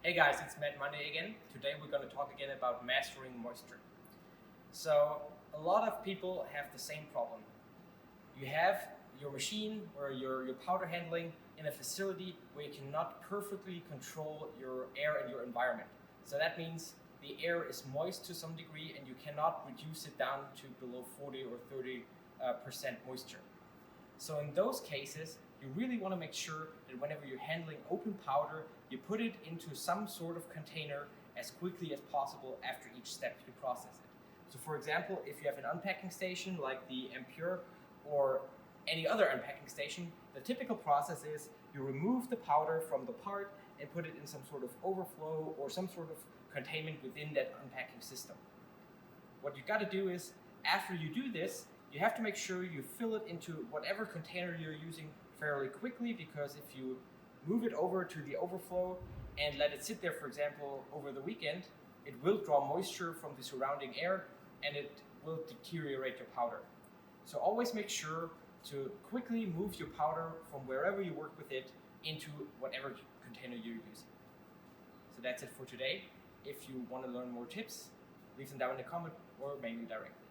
Hey guys, it's Matt Monday again. Today we're going to talk again about mastering moisture. So a lot of people have the same problem. You have your machine or your powder handling in a facility where you cannot perfectly control your air and your environment. So that means the air is moist to some degree and you cannot reduce it down to below 40 or 30% moisture. So in those cases, you really want to make sure that whenever you're handling open powder, you put it into some sort of container as quickly as possible after each step you process it. So for example, if you have an unpacking station like the AMcademy or any other unpacking station, the typical process is you remove the powder from the part and put it in some sort of overflow or some sort of containment within that unpacking system. What you got to do is, after you do this, you have to make sure you fill it into whatever container you're using fairly quickly, because if you move it over to the overflow and let it sit there, for example, over the weekend, it will draw moisture from the surrounding air and it will deteriorate your powder. So always make sure to quickly move your powder from wherever you work with it into whatever container you're using. So that's it for today. If you want to learn more tips, leave them down in the comment or mail me directly.